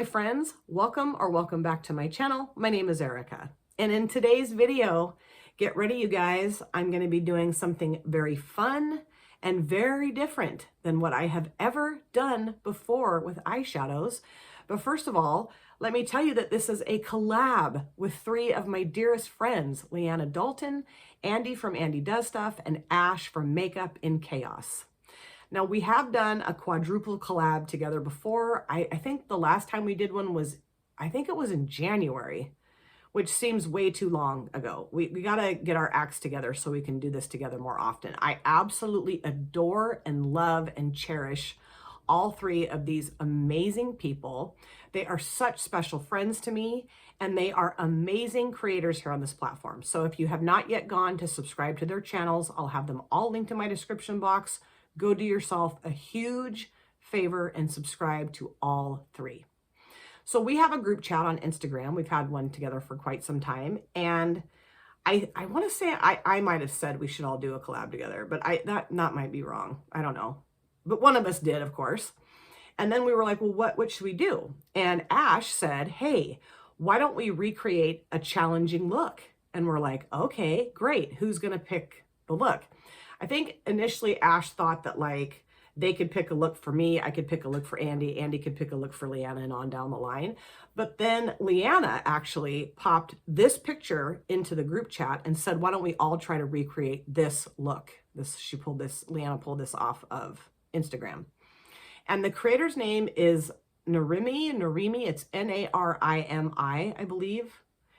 my friends, welcome or welcome back to my channel. My name is Erica, and in today's video, get ready you guys, I'm going to be doing something very fun and very different than what I have ever done before with eyeshadows. But first of all, let me tell you that this is a collab with three of my dearest friends, Leanna Dalton, Andy from Andy Does Stuff, and Ash from Makeup in Chaos. Now, we have done a quadruple collab together before. I think the last time we did one was, I think it was in January, which seems way too long ago. We got to get our acts together so we can do this together more often. I absolutely adore and love and cherish all three of these amazing people. They are such special friends to me, and they are amazing creators here on this platform. So if you have not yet gone to subscribe to their channels, I'll have them all linked in my description box. Go do yourself a huge favor and subscribe to all three. So we have a group chat on Instagram. We've had one together for quite some time. And I want to say I might have said we should all do a collab together, but that might be wrong. I don't know. But one of us did, of course. And then we were like, well, what should we do? And Ash said, hey, why don't we recreate a challenging look? And we're like, okay, great. Who's going to pick the look? I think initially Ash thought that like they could pick a look for me, I could pick a look for Andy, Andy could pick a look for Leanna, and on down the line. But then Leanna actually popped this picture into the group chat and said, why don't we all try to recreate this look? Leanna pulled this off of Instagram. And the creator's name is Narimi, it's Narimi, I believe.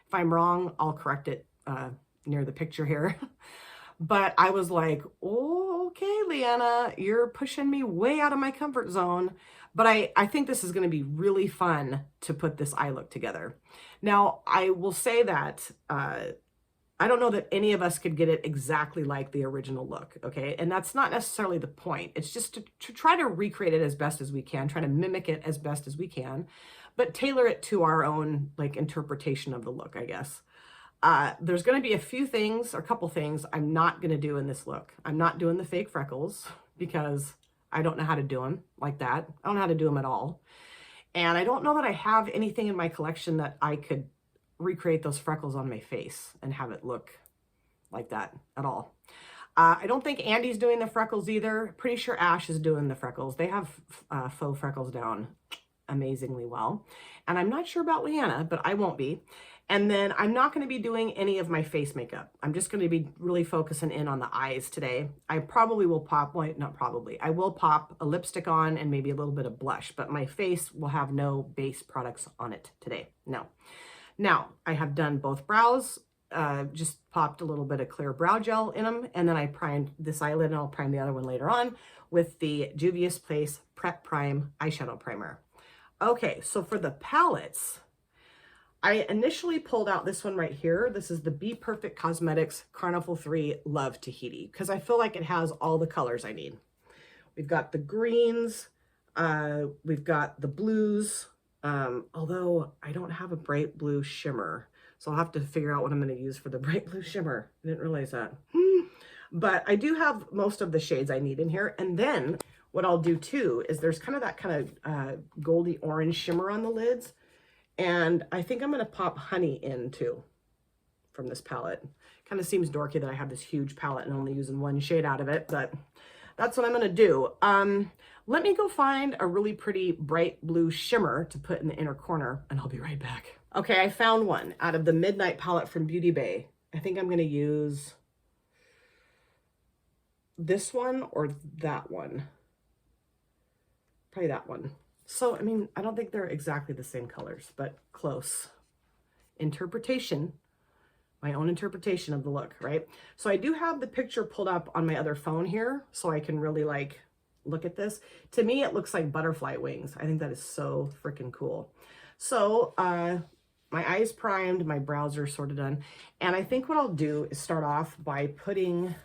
If I'm wrong, I'll correct it near the picture here. But I was like, oh, okay, Leanna, you're pushing me way out of my comfort zone. But I think this is going to be really fun to put this eye look together. Now, I will say that I don't know that any of us could get it exactly like the original look, okay? And that's not necessarily the point. It's just to try to recreate it as best as we can, try to mimic it as best as we can, but tailor it to our own like interpretation of the look, I guess. There's going to be a couple things I'm not going to do in this look. I'm not doing the fake freckles because I don't know how to do them like that. I don't know how to do them at all. And I don't know that I have anything in my collection that I could recreate those freckles on my face and have it look like that at all. I don't think Andy's doing the freckles either. Pretty sure Ash is doing the freckles. They have faux freckles down amazingly well. And I'm not sure about Leanna, but I won't be. And then I'm not going to be doing any of my face makeup. I'm just going to be really focusing in on the eyes today. I probably will pop, well, not probably, I will pop a lipstick on and maybe a little bit of blush, but my face will have no base products on it today. No. Now, I have done both brows, just popped a little bit of clear brow gel in them, and then I primed this eyelid, and I'll prime the other one later on with the Juvia's Place Prep Prime Eyeshadow Primer. Okay, so for the palettes, I initially pulled out this one right here. This is the Be Perfect Cosmetics Carnival 3 Love Tahiti, because I feel like it has all the colors I need. We've got the greens, we've got the blues, although I don't have a bright blue shimmer, so I'll have to figure out what I'm going to use for the bright blue shimmer. I didn't realize that. But I do have most of the shades I need in here. And then what I'll do too is there's kind of that kind of goldy orange shimmer on the lids. And I think I'm going to pop honey in too from this palette. Kind of seems dorky that I have this huge palette and only using one shade out of it, but that's what I'm going to do. Let me go find a really pretty bright blue shimmer to put in the inner corner, and I'll be right back. Okay, I found one out of the Midnight palette from Beauty Bay. I think I'm going to use this one or that one. Probably that one. So, I mean, I don't think they're exactly the same colors, but close. Interpretation, my own interpretation of the look, right? So I do have the picture pulled up on my other phone here, so I can really like look at this. To me, it looks like butterfly wings. I think that is so freaking cool. So, my eyes primed, my brows are sort of done. And I think what I'll do is start off by putting,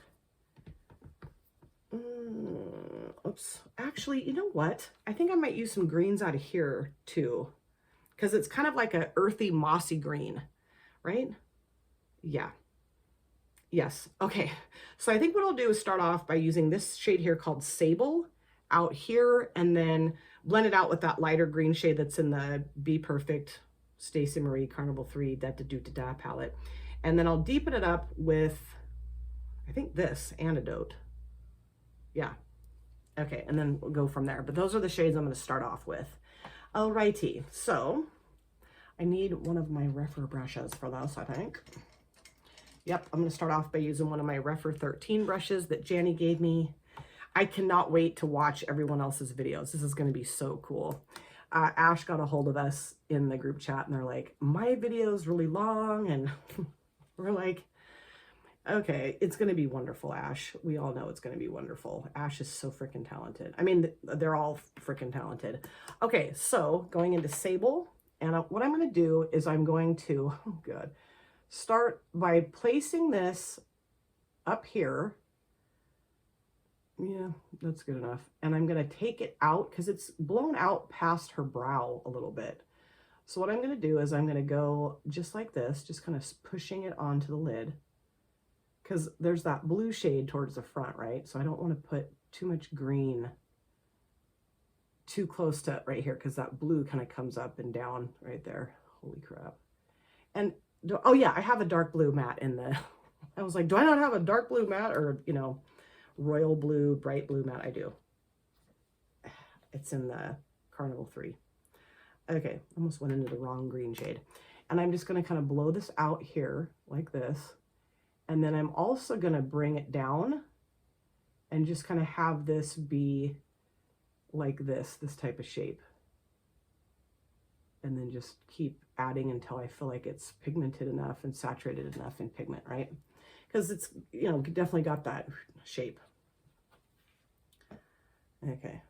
oops, actually, you know what? I think I might use some greens out of here too, because it's kind of like a earthy, mossy green, right? Yeah. Yes. Okay. So I think what I'll do is start off by using this shade here called Sable, out here and then blend it out with that lighter green shade that's in the Be Perfect Stacey Marie Carnival 3 Da Da Do Da Da palette. And then I'll deepen it up with, I think this, Antidote. Yeah. Okay, and then we'll go from there. But those are the shades I'm going to start off with. Alrighty, so I need one of my Refer brushes for this, I think. Yep, I'm going to start off by using one of my Refer 13 brushes that Janny gave me. I cannot wait to watch everyone else's videos. This is going to be so cool. Ash got a hold of us in the group chat and they're like, my video is really long. And we're like, okay, it's going to be wonderful, Ash. We all know it's going to be wonderful. Ash is so freaking talented. I mean, they're all freaking talented. Okay, so going into Sable. And what I'm going to do is I'm going to, oh God, start by placing this up here. Yeah, that's good enough. And I'm going to take it out because it's blown out past her brow a little bit. So what I'm going to do is I'm going to go just like this, just kind of pushing it onto the lid because there's that blue shade towards the front, right? So I don't want to put too much green too close to right here because that blue kind of comes up and down right there. Holy crap. And oh yeah, I have a dark blue matte in the, I was like, do I not have a dark blue matte or, you know, royal blue, bright blue matte? I do. It's in the Carnival 3. Okay, almost went into the wrong green shade. And I'm just going to kind of blow this out here like this. And then I'm also going to bring it down and just kind of have this be like this type of shape. And then just keep adding until I feel like it's pigmented enough and saturated enough in pigment, right? Because it's, you know, definitely got that shape. Okay.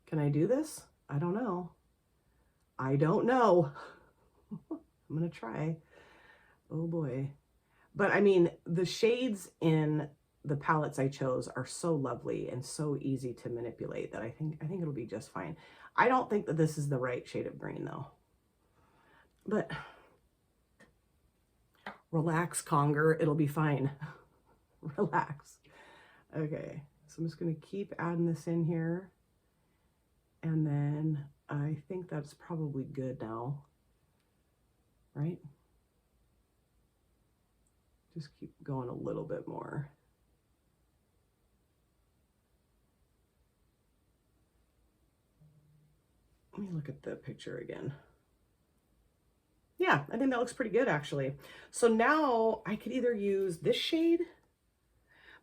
Can I do this? I don't know. I don't know. I'm going to try. Oh boy. But I mean, the shades in the palettes I chose are so lovely and so easy to manipulate that I think it'll be just fine. I don't think that this is the right shade of green though. But relax, Conger, it'll be fine. Relax. Okay, so I'm just going to keep adding this in here. And then I think that's probably good now, right? Just keep going a little bit more. Let me look at the picture again. Yeah, I think that looks pretty good actually. So now I could either use this shade,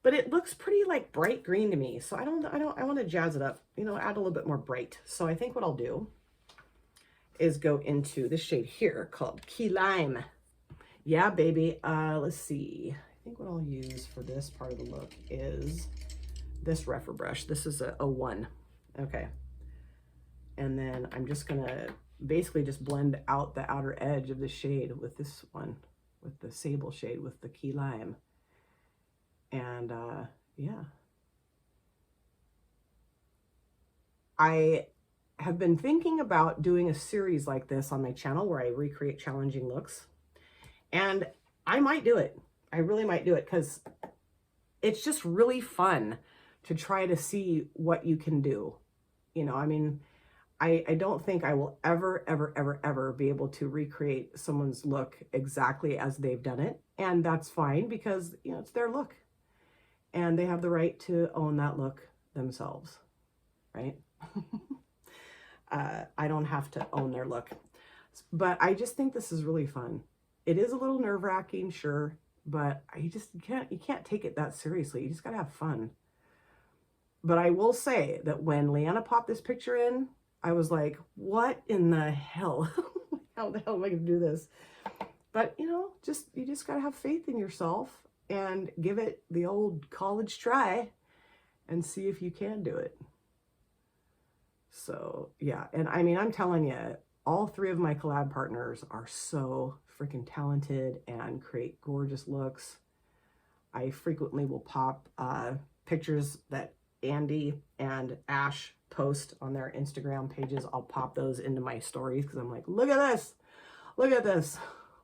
but it looks pretty like bright green to me. So I want to jazz it up, you know, add a little bit more bright. So I think what I'll do is go into this shade here called Key Lime. Yeah, baby. Let's see. I think what I'll use for this part of the look is this Refer brush. This is a 1. Okay. And then I'm just going to basically just blend out the outer edge of the shade with this one, with the Sable shade, with the Key Lime. And yeah. I have been thinking about doing a series like this on my channel where I recreate challenging looks. And I might do it. I really might do it because it's just really fun to try to see what you can do. You know, I mean, I don't think I will ever be able to recreate someone's look exactly as they've done it. And that's fine because, you know, it's their look. And they have the right to own that look themselves, right? I don't have to own their look. But I just think this is really fun. It is a little nerve-wracking, sure, but you can't take it that seriously. You just gotta have fun. But I will say that when Leanna popped this picture in, I was like, what in the hell? How the hell am I gonna do this? But you know, you just gotta have faith in yourself and give it the old college try and see if you can do it. So yeah, and I mean, I'm telling you, all 3 of my collab partners are so freaking talented and create gorgeous looks. I frequently will pop pictures that Andy and Ash post on their Instagram pages. I'll pop those into my stories because I'm like, look at this, look at this,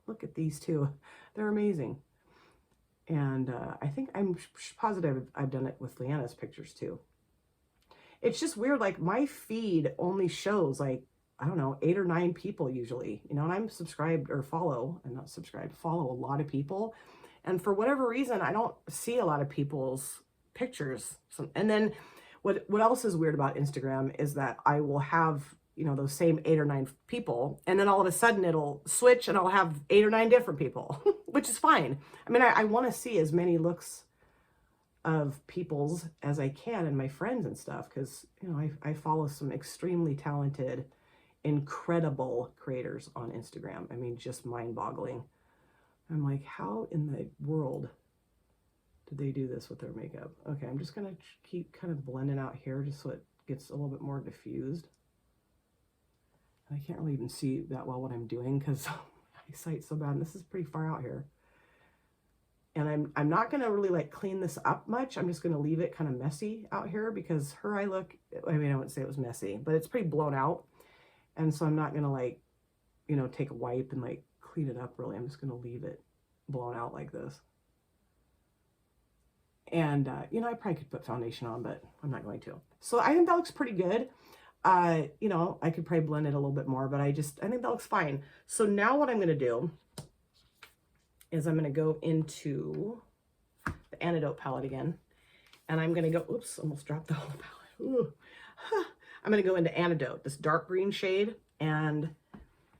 look at these 2. They're amazing. And I think I'm positive I've done it with Leanna's pictures too. It's just weird. Like my feed only shows like, I don't know, 8 or 9 people usually, you know, and I'm subscribed or follow, and not subscribed, follow a lot of people. And for whatever reason, I don't see a lot of people's pictures. And then what else is weird about Instagram is that I will have, you know, those same 8 or 9 people, and then all of a sudden it'll switch and I'll have 8 or 9 different people, which is fine. I mean, I want to see as many looks of people's as I can and my friends and stuff, because, you know, I follow some extremely talented, incredible creators on Instagram. I mean, just mind-boggling. I'm like, how in the world did they do this with their makeup? Okay, I'm just gonna keep kind of blending out here just so it gets a little bit more diffused. I can't really even see that well what I'm doing because my eyesight's so bad, and this is pretty far out here. And I'm not gonna really like clean this up much. I'm just gonna leave it kind of messy out here because her eye look, I mean, I wouldn't say it was messy, but it's pretty blown out. And so I'm not gonna like, you know, take a wipe and like clean it up really. I'm just gonna leave it blown out like this. And, you know, I probably could put foundation on, but I'm not going to. So I think that looks pretty good. You know, I could probably blend it a little bit more, but I think that looks fine. So now what I'm going to do is I'm going to go into the Antidote palette again. And I'm going to go, oops, almost dropped the whole palette. Ooh. I'm going to go into Antidote, this dark green shade. And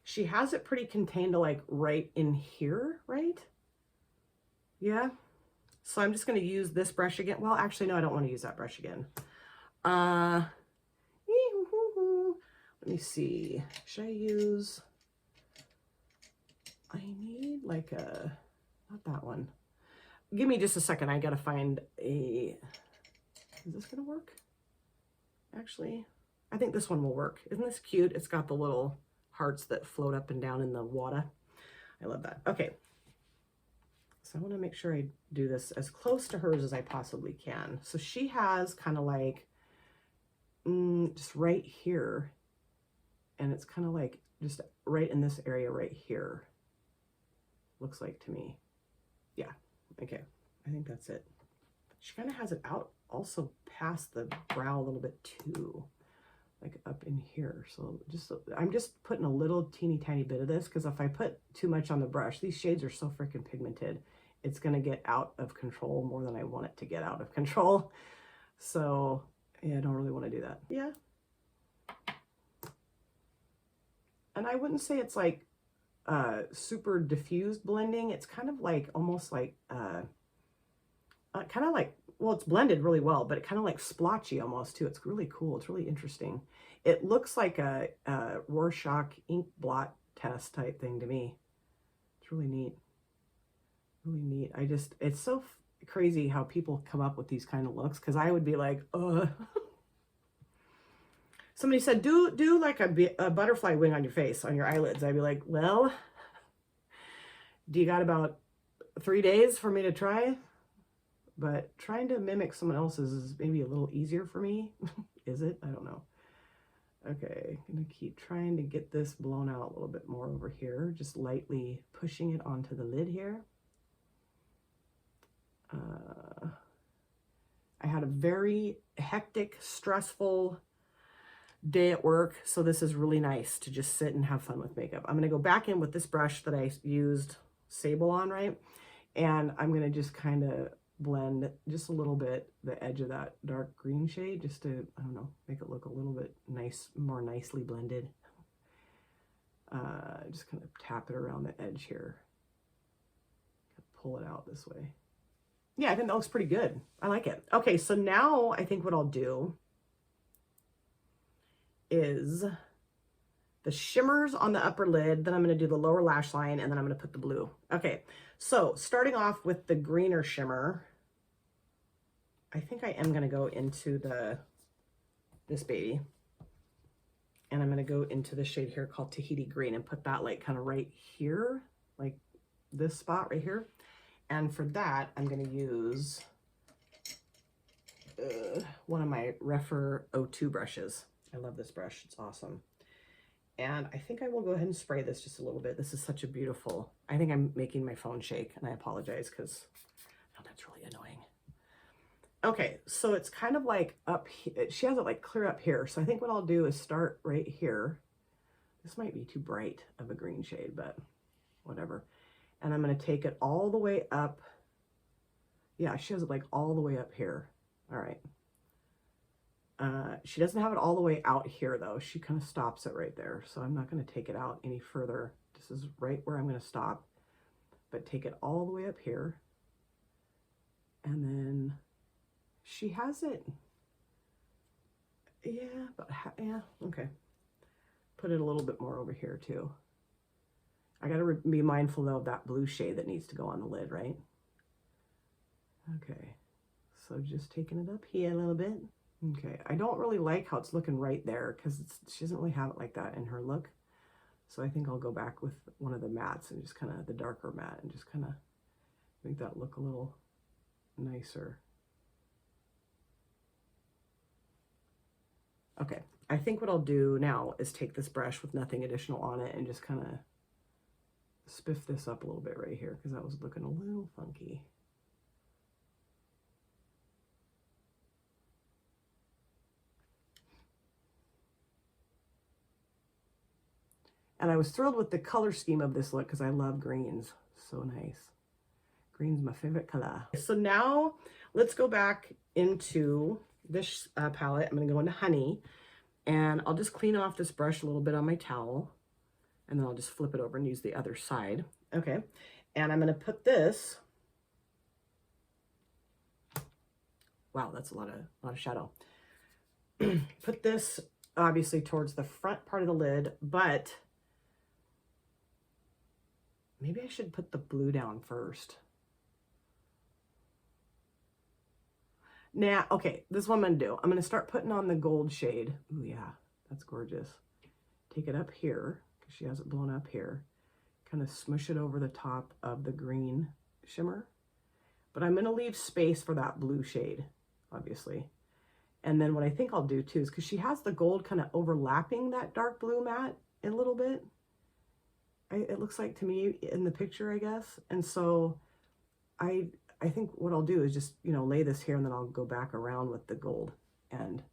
she has it pretty contained to like right in here, right? Yeah. So I'm just going to use this brush again. Well, actually, no, I don't want to use that brush again. Let me see. Should I use... I need like a... Not that one. Give me just a second. I got to find a... Is this going to work? Actually, I think this one will work. Isn't this cute? It's got the little hearts that float up and down in the water. I love that. Okay. So I want to make sure I do this as close to hers as I possibly can. So she has kind of like just right here. And it's kind of like just right in this area right here. Looks like to me. Yeah. Okay. I think that's it. She kind of has it out also past the brow a little bit too. Like up in here. So I'm just putting a little teeny tiny bit of this because if I put too much on the brush, these shades are so freaking pigmented, it's going to get out of control more than I want it to get out of control. So yeah, I don't really want to do that. Yeah. And I wouldn't say it's like super diffused blending. It's kind of like almost like kind of like, well, it's blended really well, but it kind of like splotchy almost too. It's really cool. It's really interesting. It looks like a Rorschach ink blot test type thing to me. It's really neat. Really neat. It's so crazy how people come up with these kind of looks, because I would be like, somebody said, do like a butterfly wing on your face, on your eyelids. I'd be like, well, do you got about 3 days for me to try? But trying to mimic someone else's is maybe a little easier for me. Is it? I don't know. Okay, I'm gonna keep trying to get this blown out a little bit more over here, just lightly pushing it onto the lid here. I had a very hectic, stressful day at work, so this is really nice to just sit and have fun with makeup. I'm gonna go back in with this brush that I used Sable on, right? And I'm gonna just kind of blend just a little bit the edge of that dark green shade, just to, I don't know, make it look a little bit nice, more nicely blended. Just kind of tap it around the edge here. Pull it out this way. Yeah, I think that looks pretty good. I like it. Okay, so now I think what I'll do is the shimmers on the upper lid, then I'm going to do the lower lash line, and then I'm going to put the blue. Okay, so starting off with the greener shimmer, I think I am going to go into this baby, and I'm going to go into the shade here called Tahiti Green and put that like kind of right here, like this spot right here. And for that, I'm going to use one of my Refer 02 brushes. I love this brush. It's awesome. And I think I will go ahead and spray this just a little bit. This is such a beautiful, I think I'm making my phone shake, and I apologize because Oh, that's really annoying. Okay, so it's kind of like up here. She has it like clear up here. So I think what I'll do is start right here. This might be too bright of a green shade, but whatever. And I'm going to take it all the way up. Yeah, she has it like all the way up here. All right. She doesn't have it all the way out here though. She kind of stops it right there. So I'm not going to take it out any further. This is right where I'm going to stop, but take it all the way up here. And then she has it. Yeah, but yeah, okay. Put it a little bit more over here too. I got to be mindful though of that blue shade that needs to go on the lid, right? Okay, so just taking it up here a little bit. Okay, I don't really like how it's looking right there because she doesn't really have it like that in her look. So I think I'll go back with one of the mattes and just kind of the darker matte and just kind of make that look a little nicer. Okay, I think what I'll do now is take this brush with nothing additional on it and just kind of spiff this up a little bit right here because that was looking a little funky. And I was thrilled with the color scheme of this look because I love greens. So nice. Green's my favorite color. So now let's go back into this palette. I'm going to go into Honey. And I'll just clean off this brush a little bit on my towel. And then I'll just flip it over and use the other side. Okay. And I'm going to put this. Wow, that's a lot of shadow. Put this obviously towards the front part of the lid, but maybe I should put the blue down first. Now, okay, this is what I'm going to do. I'm going to start putting on the gold shade. Ooh, yeah, that's gorgeous. Take it up here, because she has it blown up here. Kind of smush it over the top of the green shimmer. But I'm going to leave space for that blue shade, obviously. And then what I think I'll do too is, because she has the gold kind of overlapping that dark blue matte a little bit. It looks like to me in the picture, I guess. And so I think what I'll do is just, you know, lay this here and then I'll go back around with the gold. And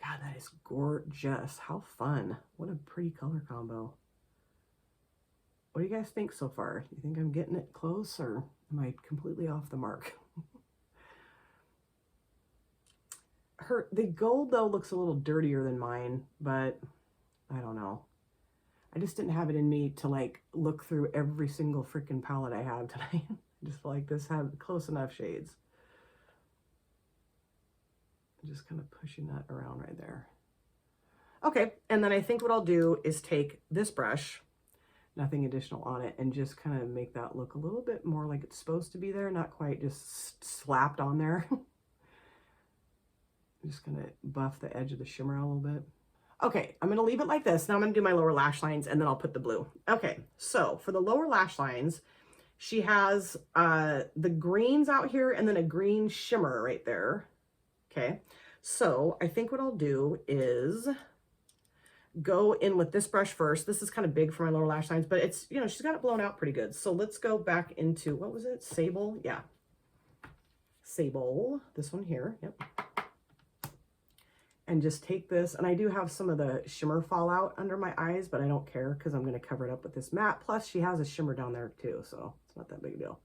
God, that is gorgeous. How fun. What a pretty color combo. What do you guys think so far? You think I'm getting it close or am I completely off the mark? The gold though looks a little dirtier than mine, but I don't know. I just didn't have it in me to like look through every single freaking palette I have tonight. Just like this had close enough shades. Just kind of pushing that around right there. Okay, and then I think what I'll do is take this brush, nothing additional on it, and just kind of make that look a little bit more like it's supposed to be there, not quite just slapped on there. I'm just gonna buff the edge of the shimmer a little bit. Okay, I'm gonna leave it like this. Now I'm gonna do my lower lash lines and then I'll put the blue. Okay, so for the lower lash lines, she has the greens out here and then a green shimmer right there. Okay, so I think what I'll do is go in with this brush first. This is kind of big for my lower lash lines, but it's, you know, she's got it blown out pretty good. So let's go back into, what was it? Sable? Yeah. Sable, this one here, yep. And just take this, and I do have some of the shimmer fall out under my eyes, but I don't care because I'm going to cover it up with this matte. Plus, she has a shimmer down there too, so it's not that big a deal.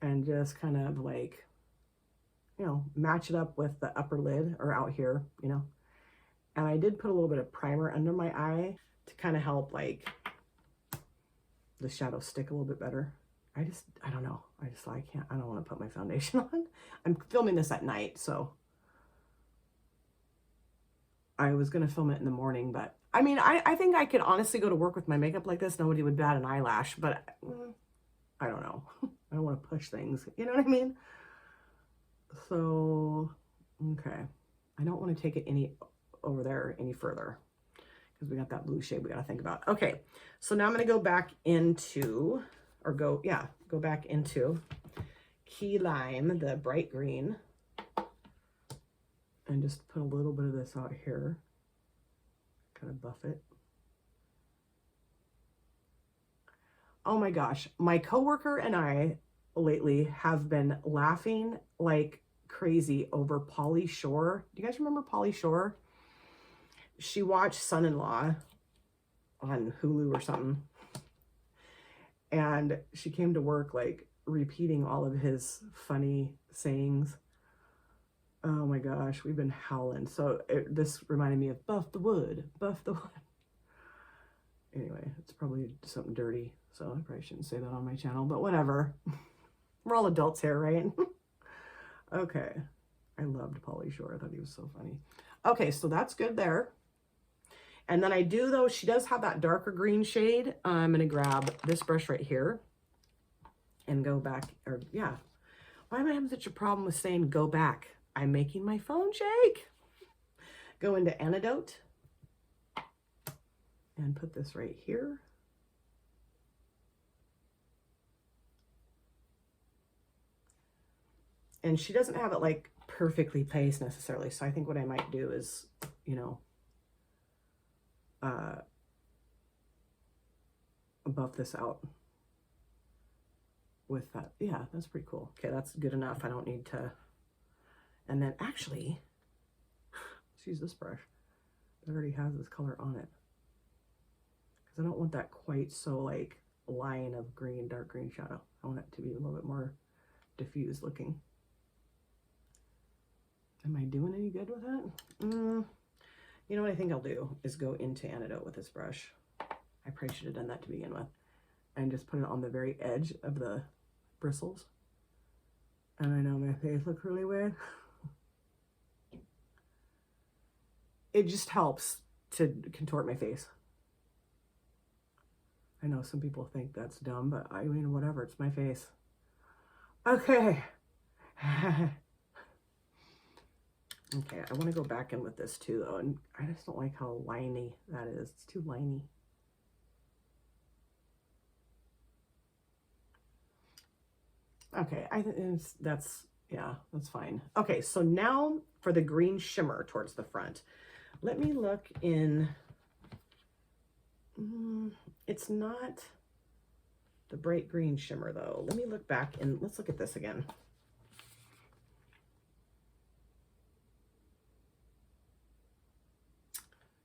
And just kind of like, you know, match it up with the upper lid or out here, you know. And I did put a little bit of primer under my eye to kind of help like the shadow stick a little bit better. I don't know. I don't want to put my foundation on. I'm filming this at night, so I was going to film it in the morning, but I mean, I think I could honestly go to work with my makeup like this. Nobody would bat an eyelash, but I don't know. I don't want to push things. You know what I mean? So, okay. I don't want to take it over there any further because we got that blue shade we got to think about. Okay. So now I'm going to go back into, go back into Key Lime, the bright green. And just put a little bit of this out here, kind of buff it. Oh my gosh, my coworker and I lately have been laughing like crazy over Pauly Shore. Do you guys remember Pauly Shore? She watched Son-in-Law on Hulu or something, and she came to work like repeating all of his funny sayings. Oh my gosh, we've been howling. So this reminded me of buff the wood, buff the wood. Anyway, it's probably something dirty, so I probably shouldn't say that on my channel, but whatever. We're all adults here, right? Okay. I loved Pauly Shore. I thought he was so funny. Okay, so that's good there. And then I do, though, she does have that darker green shade. I'm going to grab this brush right here and go back, or yeah. Why am I having such a problem with saying go back? I'm making my phone shake. Go into Antidote and put this right here. And she doesn't have it like perfectly placed necessarily. So I think what I might do is, you know, buff this out with that. Yeah, that's pretty cool. Okay, that's good enough. I don't need to. And then actually, let's use this brush that already has this color on it, because I don't want that quite so like line of green, dark green shadow. I want it to be a little bit more diffused looking. Am I doing any good with that? You know what I think I'll do is go into Antidote with this brush. I probably should have done that to begin with. And just put it on the very edge of the bristles. And I know my face looks really weird. It just helps to contort my face. I know some people think that's dumb, but I mean, whatever, it's my face. Okay. Okay, I want to go back in with this too, though, and I just don't like how liney that is. It's too liney. Okay, I think that's, yeah, that's fine. Okay, so now for the green shimmer towards the front. Let me look in, it's not the bright green shimmer though. Let me look back and let's look at this again.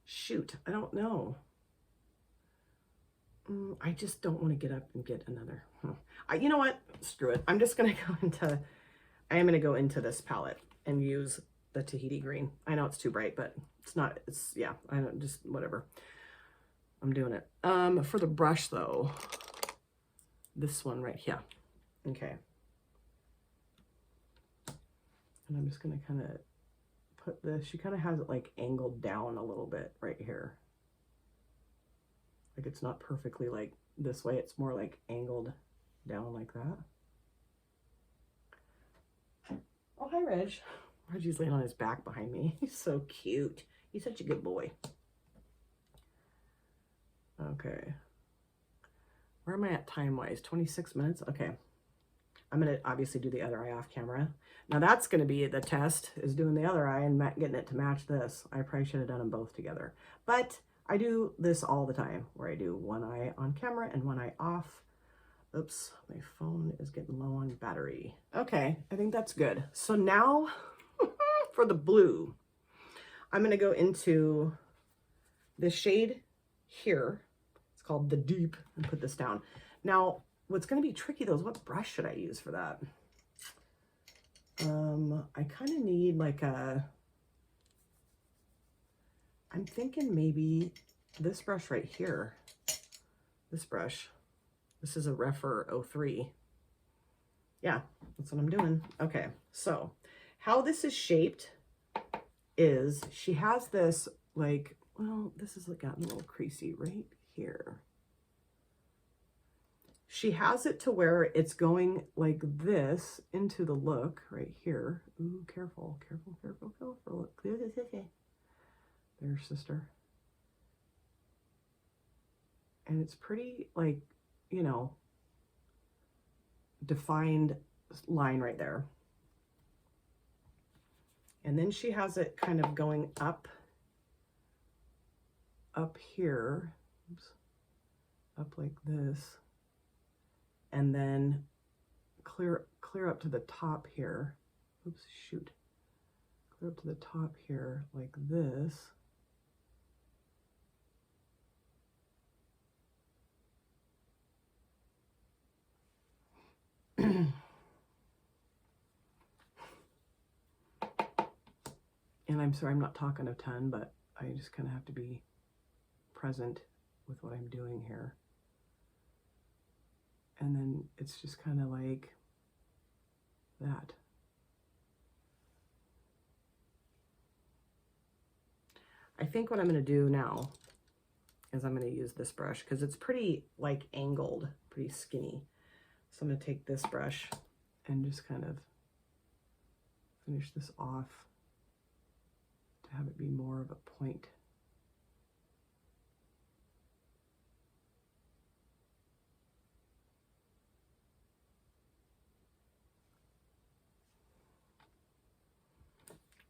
Shoot, I don't know. I just don't want to get up and get another. You know what? Screw it. I'm just going to go into, I am going to go into this palette and use the Tahiti green. I know it's too bright, but it's not, it's, yeah, I don't, just whatever. I'm doing it. For the brush though, this one right here. Okay. And I'm just going to kind of put this, she kind of has it like angled down a little bit right here. Like it's not perfectly like this way, it's more like angled down like that. Oh, hi, Reg. Reggie's laying on his back behind me. He's so cute. He's such a good boy. Okay. Where am I at time-wise? 26 minutes? Okay. I'm going to obviously do the other eye off camera. Now that's going to be the test, is doing the other eye and getting it to match this. I probably should have done them both together. But I do this all the time, where I do one eye on camera and one eye off. Oops, my phone is getting low on battery. Okay, I think that's good. So now for the blue, I'm going to go into the shade here. It's called the Deep, and put this down. Now, what's going to be tricky though is what brush should I use for that? I kind of need like a, I'm thinking maybe this brush right here, this brush. This is a Refer 03. Yeah, that's what I'm doing. Okay, so how this is shaped is she has this like, well, this is like gotten a little creasy right here. She has it to where it's going like this into the look right here. Ooh, careful, careful, careful, careful. Clear this, okay. There, sister. And it's pretty like, you know, defined line right there. And then she has it kind of going up here, oops, up like this, and then clear up to the top here. Oops, shoot. Clear up to the top here like this. And I'm sorry, I'm not talking a ton, but I just kind of have to be present with what I'm doing here. And then it's just kind of like that. I think what I'm going to do now is I'm going to use this brush because it's pretty like angled, pretty skinny. So I'm going to take this brush and just kind of finish this off to have it be more of a point.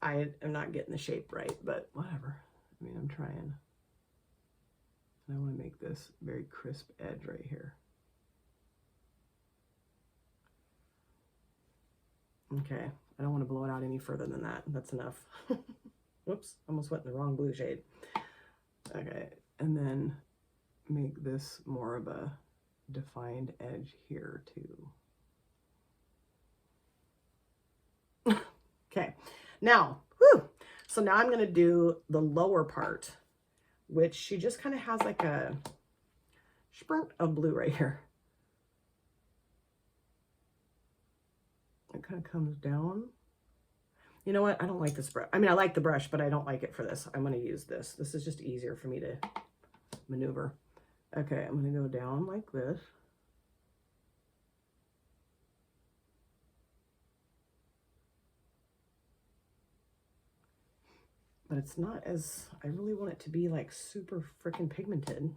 I am not getting the shape right, but whatever. I mean, I'm trying. And I want to make this very crisp edge right here. Okay, I don't want to blow it out any further than that. That's enough. Whoops, almost went in the wrong blue shade. Okay, and then make this more of a defined edge here too. Okay, now, so now I'm going to do the lower part, which she just kind of has like a sprint of blue right here. It kind of comes down. You know what? I don't like this brush. I mean, I like the brush, but I don't like it for this. I'm going to use this. This is just easier for me to maneuver. Okay, I'm going to go down like this. But it's not as, I really want it to be like super freaking pigmented.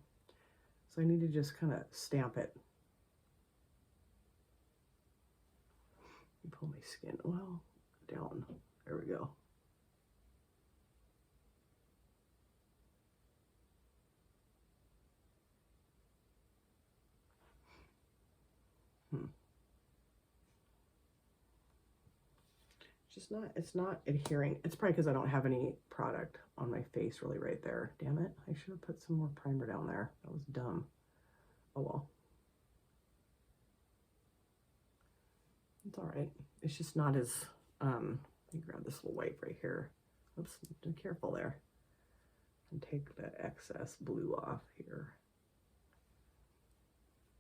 So I need to just kind of stamp it. Pull my skin, well, down. There we go. It's not adhering. It's probably because I don't have any product on my face really right there. Damn it. I should have put some more primer down there. That was dumb. Oh well. It's all right. It's just not as, let me grab this little wipe right here. Oops, be careful there. And take the excess blue off here.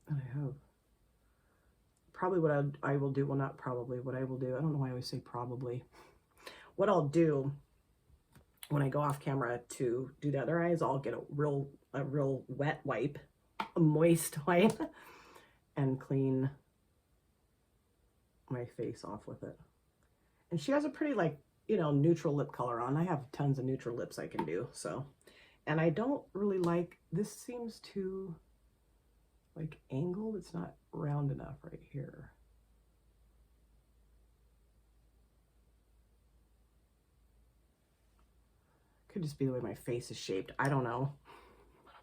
And I have probably what I will do, well, not probably, what I will do, I don't know why I always say probably. What I'll do when I go off camera to do the other eyes, I'll get a real wet wipe, a moist wipe, and clean my face off with it. And she has a pretty, like, you know, neutral lip color on. I have tons of neutral lips I can do, so. And I don't really like, this seems too, like, angled. It's not round enough right here. Could just be the way my face is shaped. I don't know.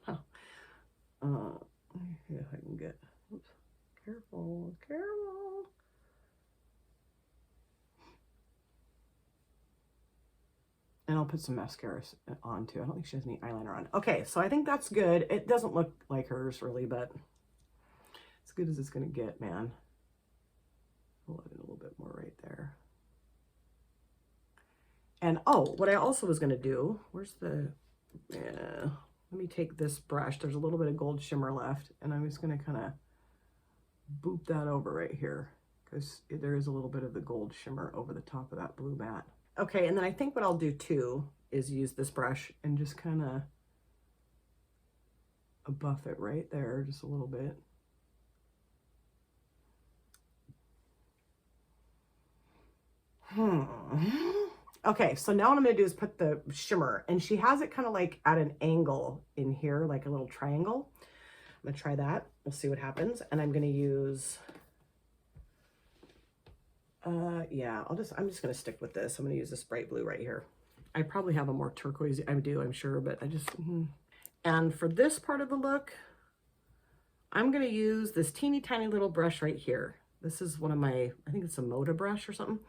Let me see if I can get, oops, careful, careful. And I'll put some mascara on too. I don't think she has any eyeliner on. Okay, so I think that's good. It doesn't look like hers really, but as good as it's gonna get, man. I'll let in a little bit more right there. And oh, what I also was gonna do, where's the, let me take this brush. There's a little bit of gold shimmer left, and I'm just gonna kind of boop that over right here because there is a little bit of the gold shimmer over the top of that blue mat. Okay, and then I think what I'll do too is use this brush and just kind of buff it right there just a little bit. Okay, so now what I'm going to do is put the shimmer, and she has it kind of like at an angle in here, like a little triangle. I'm going to try that. We'll see what happens. And I'm going to use, yeah, I'm just going to stick with this. I'm going to use this bright blue right here. I probably have a more turquoise, I do, I'm sure, but I just, and for this part of the look, I'm going to use this teeny tiny little brush right here. This is one of my, I think it's a Moda brush or something.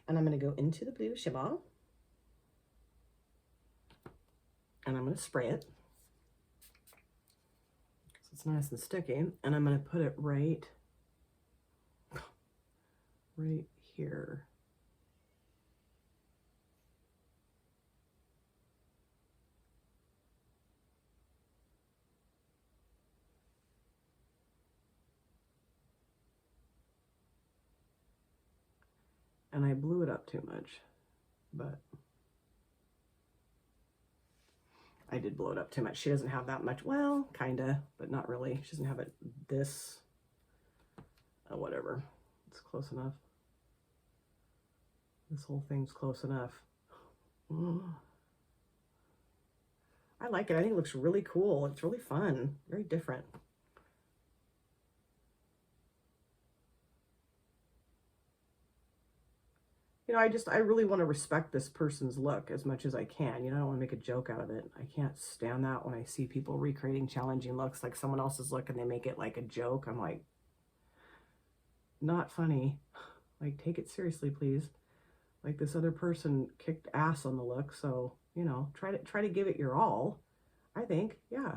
And I'm going to go into the blue shimmer. And I'm going to spray it. So it's nice and sticky. And I'm going to put it right here. And I blew it up too much, but I did blow it up too much. She doesn't have that much. Well, kinda, but not really. She doesn't have it this, whatever. It's close enough. This whole thing's close enough. I like it. I think it looks really cool. It's really fun. Very different. You know, I really want to respect this person's look as much as I can. You know, I don't want to make a joke out of it. I can't stand that when I see people recreating challenging looks like someone else's look and they make it like a joke. I'm like, not funny. Like, take it seriously, please. Like, this other person kicked ass on the look, so, you know, try to give it your all, I think. Yeah.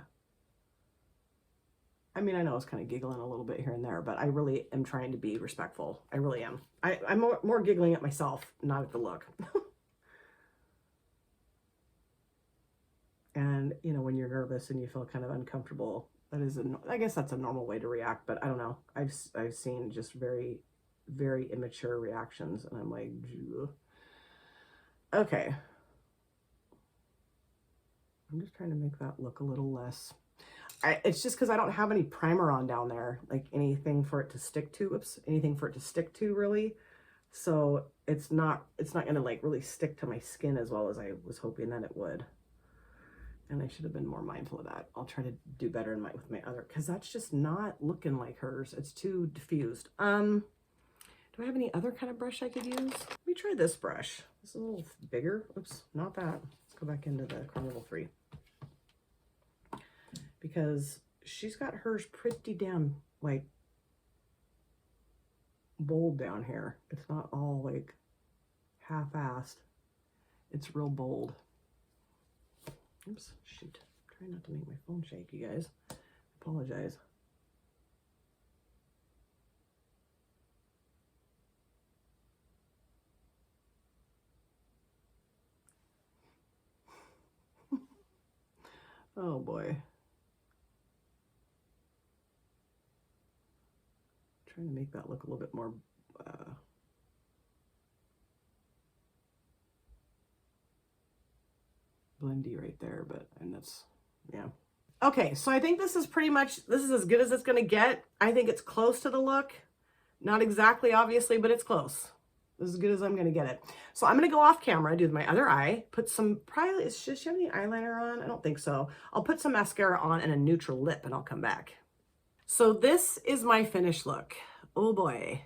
I mean, I know I was kind of giggling a little bit here and there, but I really am trying to be respectful. I really am. I'm more giggling at myself, not at the look. And, you know, when you're nervous and you feel kind of uncomfortable, that is, I guess that's a normal way to react, but I don't know. I've seen just very, very immature reactions, and I'm like, ugh. Okay. I'm just trying to make that look a little less. It's just because I don't have any primer on down there, like anything for it to stick to. Oops, anything for it to stick to, really. So it's not gonna like really stick to my skin as well as I was hoping that it would. And I should have been more mindful of that. I'll try to do better with my other, because that's just not looking like hers. It's too diffused. Do I have any other kind of brush I could use? Let me try this brush. This is a little bigger. Oops, not that. Let's go back into the Carnival 3. Because she's got hers pretty damn, like, bold down here. It's not all, like, half-assed. It's real bold. Oops, shoot. Try not to make my phone shake, you guys. Apologize. Oh, boy. Trying to make that look a little bit more blendy right there, and that's, yeah. Okay, so I think this is pretty much, this is as good as it's gonna get. I think it's close to the look. Not exactly, obviously, but it's close. This is as good as I'm gonna get it. So I'm gonna go off camera, do my other eye, put some, probably, does she have any eyeliner on? I don't think so. I'll put some mascara on and a neutral lip and I'll come back. So this is my finished look. Oh boy.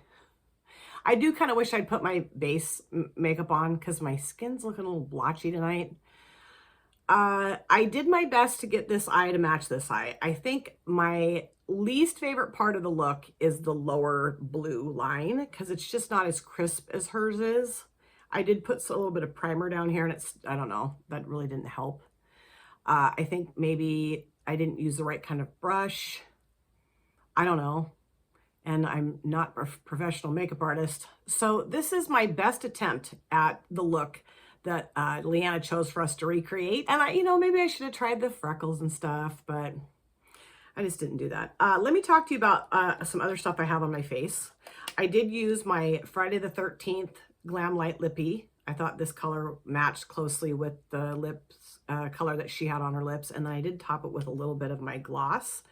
I do kind of wish I'd put my base makeup on because my skin's looking a little blotchy tonight. I did my best to get this eye to match this eye. I think my least favorite part of the look is the lower blue line because it's just not as crisp as hers is. I did put a little bit of primer down here and it's, I don't know, that really didn't help. I think maybe I didn't use the right kind of brush. I don't know. And I'm not a professional makeup artist. So this is my best attempt at the look that Leanna chose for us to recreate. And you know, maybe I should have tried the freckles and stuff, but I just didn't do that. Let me talk to you about some other stuff I have on my face. I did use my Friday the 13th Glam Light Lippy. I thought this color matched closely with the lips color that she had on her lips. And then I did top it with a little bit of my gloss,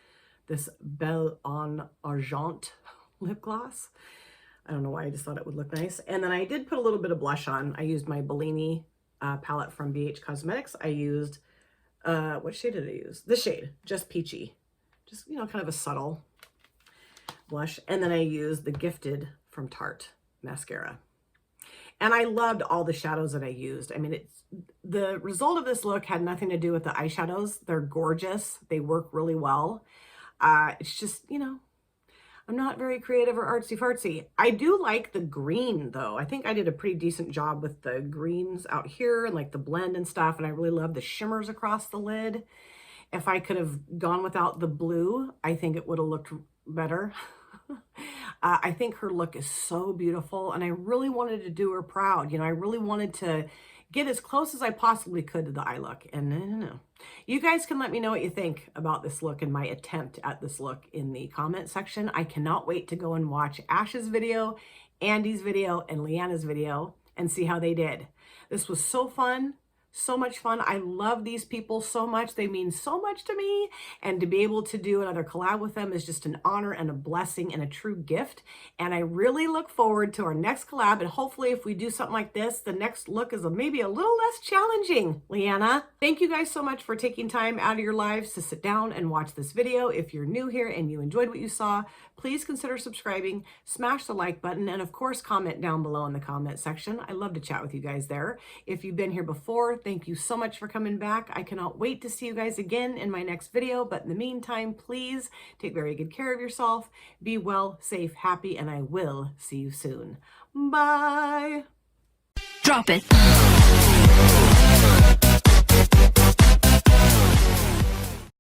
this Belle en Argent lip gloss. I don't know why, I just thought it would look nice. And then I did put a little bit of blush on. I used my Bellini palette from BH Cosmetics. I used, what shade did I use? This shade, Just Peachy. Just, you know, kind of a subtle blush. And then I used the Gifted from Tarte mascara. And I loved all the shadows that I used. I mean, the result of this look had nothing to do with the eyeshadows. They're gorgeous. They work really well. It's just, you know, I'm not very creative or artsy fartsy. I do like the green though. I think I did a pretty decent job with the greens out here and like the blend and stuff. And I really love the shimmers across the lid. If I could have gone without the blue, I think it would have looked better. I think her look is so beautiful and I really wanted to do her proud. You know, I really wanted to get as close as I possibly could to the eye look. And no. You guys can let me know what you think about this look and my attempt at this look in the comment section. I cannot wait to go and watch Ash's video, Andy's video, and Leanna's video and see how they did. This was so fun. So much fun. I love these people so much. They mean so much to me. And to be able to do another collab with them is just an honor and a blessing and a true gift. And I really look forward to our next collab. And hopefully if we do something like this, the next look is maybe a little less challenging, Leanna. Thank you guys so much for taking time out of your lives to sit down and watch this video. If you're new here and you enjoyed what you saw, please consider subscribing, smash the like button, and of course, comment down below in the comment section. I love to chat with you guys there. If you've been here before, thank you so much for coming back. I cannot wait to see you guys again in my next video. But in the meantime, please take very good care of yourself. Be well, safe, happy, and I will see you soon. Bye. Drop it.